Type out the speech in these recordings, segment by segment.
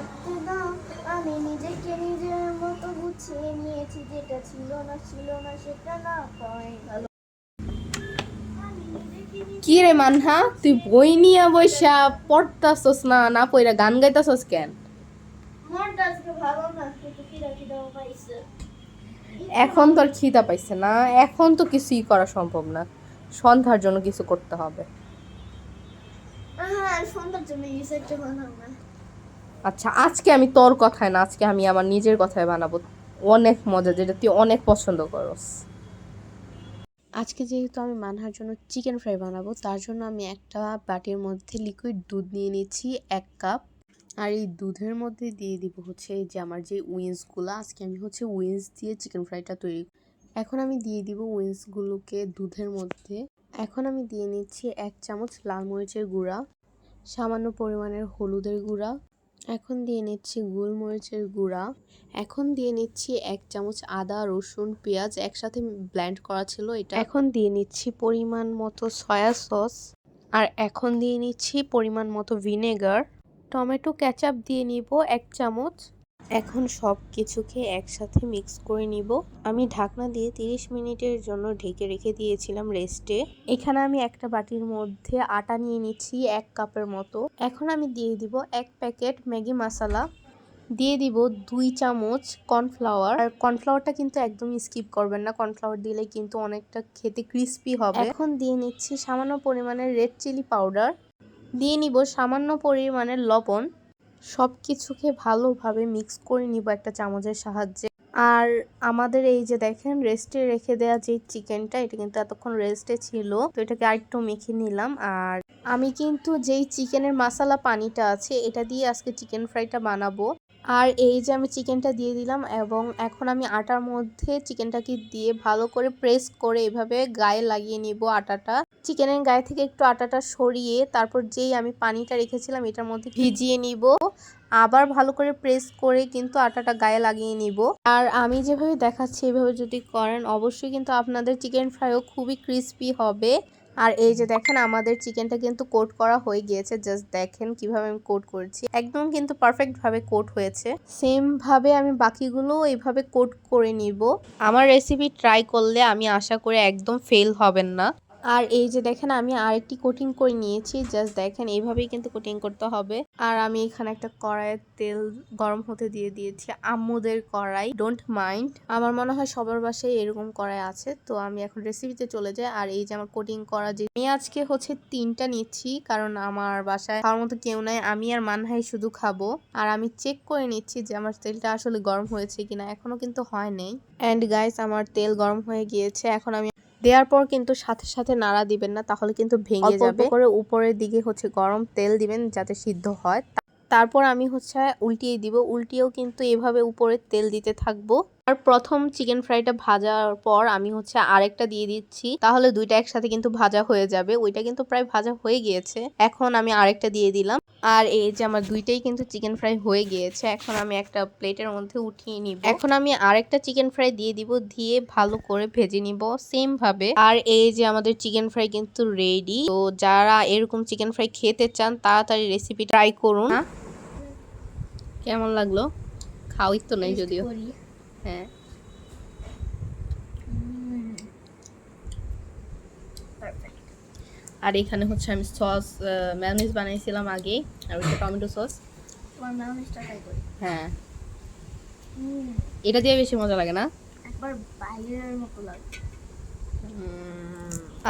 থাকতে দাও, আমি নিজেকে নিজের মতো গুছিয়ে নিয়েছি, যেটা ছিল না সেটা না পাই ভালো। কি রে মানহা, তুই বই নিয়ে বইসা পড়তাছস না? না পইরা গান গাইতাছস কেন? মনটা আজকে ভালো না, একটু খিদাও পাইছে। এখন তোর খিদা পাইছে না? এখন তো কিছুই করা সম্ভব না, সন্ধ্যার জন্য কিছু করতে হবে। হ্যাঁ, সন্ধ্যার জন্য কিছু একটা বানাবো। আচ্ছা, আজকে আমি তোর কথায় না, আজকে আমি আমার নিজের কথায় বানাবো। অনেক মজা, যেটা তুই অনেক পছন্দ করস। আজকে যেহেতু আমি মানহার জন্য চিকেন ফ্রাই বানাবো, তার জন্য আমি একটা বাটির মধ্যে লিকুইড দুধ নিয়ে নিচ্ছি 1 কাপ। আর এই দুধের মধ্যে দিয়ে দিব হচ্ছে এই যে আমার যে উইংসগুলো, আজকে আমি হচ্ছে উইংস দিয়ে চিকেন ফ্রাইটা তৈরি। এখন আমি দিয়ে দিব উইংসগুলোকে দুধের মধ্যে। এখন আমি দিয়ে নিচ্ছি 1 চামচ লাল মরিচের গুঁড়া, সামান্য পরিমাণের হলুদের গুঁড়া। এখন দিয়ে নিচ্ছি গোলমরিচের গুঁড়া। এখন দিয়ে নিচ্ছি 1 চামচ আদা রসুন পেঁয়াজ একসাথে ব্লেন্ড করা ছিল এটা। এখন দিয়ে নিচ্ছি পরিমাণ মতো সয়া সস। আর এখন দিয়ে নিচ্ছি পরিমাণ মতো ভিনেগার। টমেটো কেচাপ দিয়ে নিব 1 চামচ। এখন সব কিছুকে একসাথে মিক্স করে নিব। আমি ঢাকনা দিয়ে 30 মিনিটের জন্য ঢেকে রেখে দিয়েছিলাম রেস্টে। এখানে আমি একটা বাটির মধ্যে আটা নিয়ে নিচ্ছি 1 কাপের মতো। এখন আমি দিয়ে দিব 1 প্যাকেট ম্যাগি মশলা, দিয়ে দিব 2 চামচ কর্নফ্লাওয়ার। আর কর্নফ্লাওয়ারটা কিন্তু একদমই স্কিপ করবেন না, কর্নফ্লাওয়ার দিলে কিন্তু অনেকটা খেতে ক্রিস্পি হবে। এখন দিয়ে নিচ্ছি সামান্য পরিমাণের রেড চিলি পাউডার, দিয়ে নিব সামান্য পরিমাণের লবণ। সব কিছুকে ভালোভাবে মিক্স করে নিব একটা চামচের সাহায্যে। আর আমাদের এই যে দেখেন রেস্টে রেখে দেওয়া যে চিকেনটা, এটা কিন্তু এতক্ষণ রেস্টে ছিল, তো এটাকে আরেকটু মেখে নিলাম। আর আমি কিন্তু যেই চিকেনের মশলা পানিটা আছে এটা দিয়ে আজকে চিকেন ফ্রাইটা বানাবো। আর এই যে আমি চিকেনটা দিয়ে দিলাম এবং এখন আমি আটার মধ্যে চিকেনটাকে দিয়ে ভালো করে প্রেস করে এভাবে গায়ে লাগিয়ে নিব আটাটা। চিকেনের গায়ে থেকে একটু আটাটা সরিয়ে তারপর যেই আমি পানিটা রেখেছিলাম এটার মধ্যে ভিজিয়ে নিব। আবার ভালো করে প্রেস করে কিন্তু আটাটা গায়ে লাগিয়ে নিব। আর আমি যেভাবে দেখাচ্ছি এভাবে যদি করেন অবশ্যই কিন্তু আপনাদের চিকেন ফ্রাইও খুবই ক্রিস্পি হবে। আর এই যে দেখেন আমাদের চিকেনটা কিন্তু কোট করা হয়ে গিয়েছে। জাস্ট দেখেন কিভাবে আমি কোট করেছি, একদম কিন্তু পারফেক্ট ভাবে কোট হয়েছে। সেম ভাবে আমি বাকিগুলো এইভাবে কোট করে নিব। আমার রেসিপি ট্রাই করলে আমি আশা করি একদম ফেল হবেন না। আর এই যে দেখেন আমি আরেকটি কোটিং করে নিয়েছি, জাস্ট দেখেন এইভাবেই কিন্তু কোটিং করতে হবে। আর আমি এখানে একটা কড়াইয়ে তেল গরম হতে দিয়ে দিয়েছি, আম্মুদের কড়াই, ডোন্ট মাইন্ড। আমার মনে হয় সবার বাসায় এরকম কড়াই আছে। তো আমি এখন রেসিপিতে চলে যাই। আর এই যে আমার কোটিং করা যে আমি আজকে হচ্ছে 3টা নিচ্ছি, কারণ আমার বাসায় খাওয়ার মতো কেউ নাই, আমি আর মানহাই শুধু খাবো। আর আমি চেক করে নিচ্ছি যে আমার তেলটা আসলে গরম হয়েছে কিনা, এখনো কিন্তু হয় নাই। এন্ড গাইস, আমার তেল গরম হয়ে গিয়েছে। এখন আমি দেওয়ার পর কিন্তু সাথে সাথে নাড়া দিবেন না, তাহলে কিন্তু ভেঙে যাবে। অল্প করে উপরের দিকে হচ্ছে গরম তেল দিবেন যাতে সিদ্ধ হয়। তারপর আমি হচ্ছে উল্টিয়ে দিব, উল্টিয়েও কিন্তু এভাবে উপরে তেল দিতে থাকবো। আর প্রথম চিকেন ফ্রাইটা ভাজার পর আমি হচ্ছে আরেকটা দিয়ে দিচ্ছি, তাহলে দুইটা একসাথে কিন্তু ভাজা হয়ে যাবে। ওইটা কিন্তু প্রায় ভাজা হয়ে গিয়েছে, এখন আমি আরেকটা দিয়ে দিলাম। আর এই যে আমার দুইটাই কিন্তু চিকেন ফ্রাই হয়ে গিয়েছে, এখন আমি একটা প্লেটের মধ্যে উঠিয়ে নিব। এখন আমি আরেকটা চিকেন ফ্রাই দিয়ে দিব, দিয়ে ভালো করে ভেজে নিব সেম ভাবে। আর এই যে আমাদের চিকেন ফ্রাই কিন্তু রেডি। তো যারা এরকম চিকেন ফ্রাই খেতে চান তাড়াতাড়ি রেসিপি ট্রাই করুন। কেমন লাগলো? খাওয়াই তো নাই যদিও। হ্যাঁ, আর এখানে হচ্ছে আমি সস মেয়োনিজ বানাইছিলাম আগে, আর ওইটা টমেটো সস। তোমার মেয়োনিজটা ট্রাই করি। হ্যাঁ, এটা দিয়ে বেশি মজা লাগে না? একবার বাইরের মতো লাগে।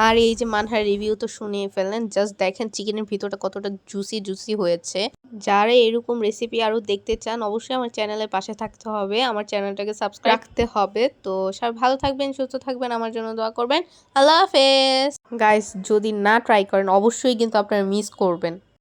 আর এই যে মানহার রিভিউ তো শুনিয়ে ফেললেন, জাস্ট দেখেন চিকেনের ভিতরটা কতটা জুসি জুসি হয়েছে। যারা এরকম রেসিপি আরো দেখতে চান অবশ্যই আমার চ্যানেলের পাশে থাকতে হবে, আমার চ্যানেলটাকে সাবস্ক্রাইব রাখতে হবে। তো সবাই ভালো থাকবেন, সুস্থ থাকবেন, আমার জন্য দোয়া করবেন। আল্লাহ হাফেজ। গাইস, যদি না ট্রাই করেন অবশ্যই কিন্তু আপনারা মিস করবেন।